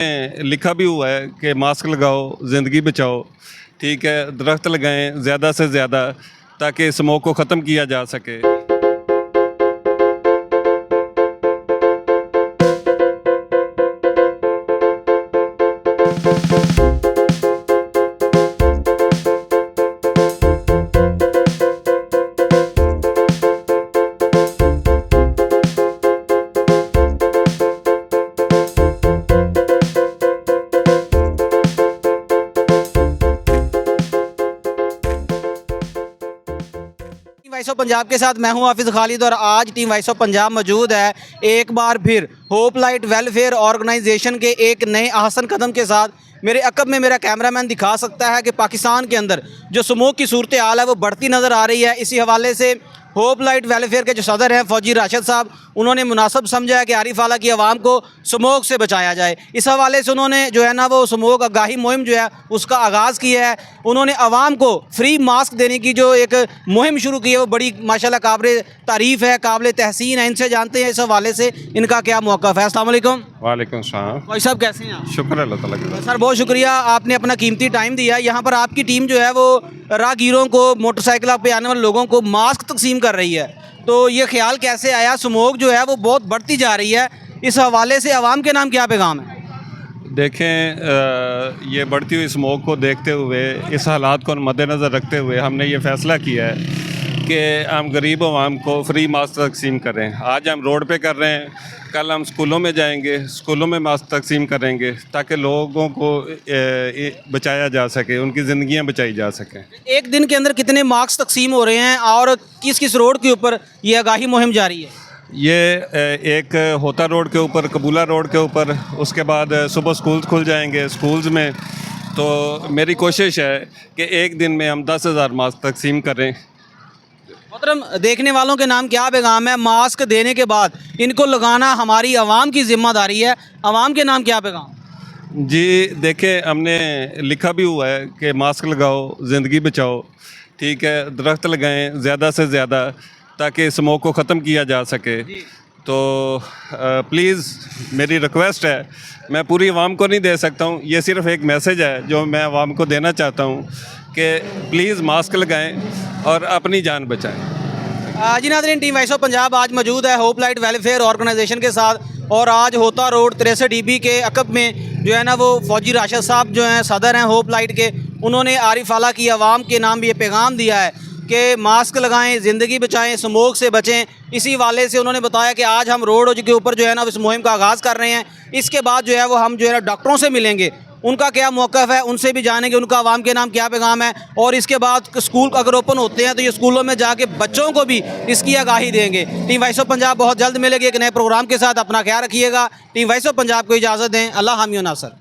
लिखा भी हुआ है कि मास्क लगाओ, ज़िंदगी बचाओ। ठीक है, दरख्त लगाएं ज़्यादा से ज़्यादा ताकि स्मोक को ख़त्म किया जा सके। वॉइस ऑफ पंजाब के साथ मैं हूं हाफिज़ खालिद और आज टीम वॉइस ऑफ पंजाब मौजूद है एक बार फिर होप लाइट वेलफेयर ऑर्गेनाइजेशन के एक नए अहसन कदम के साथ। मेरे अकब में मेरा कैमरामैन दिखा सकता है कि पाकिस्तान के अंदर जो स्मोक की सूरत हाल है वो बढ़ती नज़र आ रही है। इसी हवाले से होप लाइट वेलफेयर के जो सदर हैं फौजी राशिद साहब, उन्होंने मुनासिब समझा है कि आरिफ आला की आवाम को स्मोक से बचाया जाए। इस हवाले से उन्होंने जो है ना वो स्मोक आगाही मुहिम जो है उसका आगाज़ किया है। उन्होंने आवाम को फ्री मास्क देने की जो एक मुहिम शुरू की है वो बड़ी माशाल्लाह काबिल तारीफ़ है, काबिल तहसीन है। इनसे जानते हैं इस हवाले से इनका क्या मौक़िफ़ है। अस्सलाम वालेकुम। वालेकुम सलाम। भाई साहब कैसे हैं आप? शुक्र अल्लाह ताला का। सर बहुत शुक्रिया, आपने अपना कीमती टाइम दिया। यहाँ पर आपकी टीम जो है वो राहगीरों को, मोटरसाइकिल पे आने वाले लोगों को मास्क तकसीम कर रही है, तो ये ख्याल कैसे आया? स्मोक जो है वो बहुत बढ़ती जा रही है, इस हवाले से आवाम के नाम क्या पैगाम है? देखें, ये बढ़ती हुई स्मोक को देखते हुए, इस हालात को मद्देनज़र रखते हुए हमने ये फ़ैसला किया है कि हम गरीब आवाम को फ्री मास्क तकसीम करें। आज हम रोड पे कर रहे हैं, कल हम स्कूलों में जाएंगे, स्कूलों में मास्क तकसीम करेंगे ताकि लोगों को बचाया जा सके, उनकी ज़िंदगियां बचाई जा सकें। एक दिन के अंदर कितने मास्क तकसीम हो रहे हैं और किस किस रोड के ऊपर ये आगाही मुहिम जारी है? ये एक होता रोड के ऊपर, कबूला रोड के ऊपर, उसके बाद सुबह स्कूल खुल जाएंगे। स्कूल्स में तो मेरी कोशिश है कि एक दिन में हम 10,000 मास्क तकसीम करें। मोहतरम, देखने वालों के नाम क्या पैगाम है? मास्क देने के बाद इनको लगाना हमारी आवाम की ज़िम्मेदारी है, आवाम के नाम क्या पैगाम? जी देखें, हमने लिखा भी हुआ है कि मास्क लगाओ, ज़िंदगी बचाओ। ठीक है, दरख्त लगाएं ज़्यादा से ज़्यादा ताकि स्मोक को ख़त्म किया जा सके। तो प्लीज़ मेरी रिक्वेस्ट है, मैं पूरी आवाम को नहीं दे सकता हूँ, ये सिर्फ़ एक मैसेज है जो मैं आवाम को देना चाहता हूँ कि प्लीज़ मास्क लगाएं और अपनी जान बचाएं। जी नाज़रीन, टीम वॉइस ऑफ पंजाब आज मौजूद है होप लाइट वेलफेयर ऑर्गेनाइजेशन के साथ और आज होता रोड 63 DB के अकब में जो है ना वो फौजी राशिद साहब जो हैं सदर हैं होप लाइट के, उन्होंने आरिफ आला की आवाम के नाम ये पैगाम दिया है कि मास्क लगाएं, ज़िंदगी बचाएं, स्मोक से बचें। इसी वाले से उन्होंने बताया कि आज हम रोड के ऊपर जो है ना इस मुहिम का आगाज़ कर रहे हैं। इसके बाद जो है वो हम जो है ना डॉक्टरों से मिलेंगे, उनका क्या मौक़िफ़ है, उनसे भी जानेंगे उनका आवाम के नाम क्या पैगाम है। और इसके बाद स्कूल अगर ओपन होते हैं तो ये स्कूलों में जाके बच्चों को भी इसकी आगाही देंगे। टीम वॉइस ऑफ पंजाब बहुत जल्द मिलेगी एक नए प्रोग्राम के साथ। अपना ख्याल रखिएगा। टीम वॉइस ऑफ पंजाब को इजाज़त दें। अल्लाह हामी व नासर।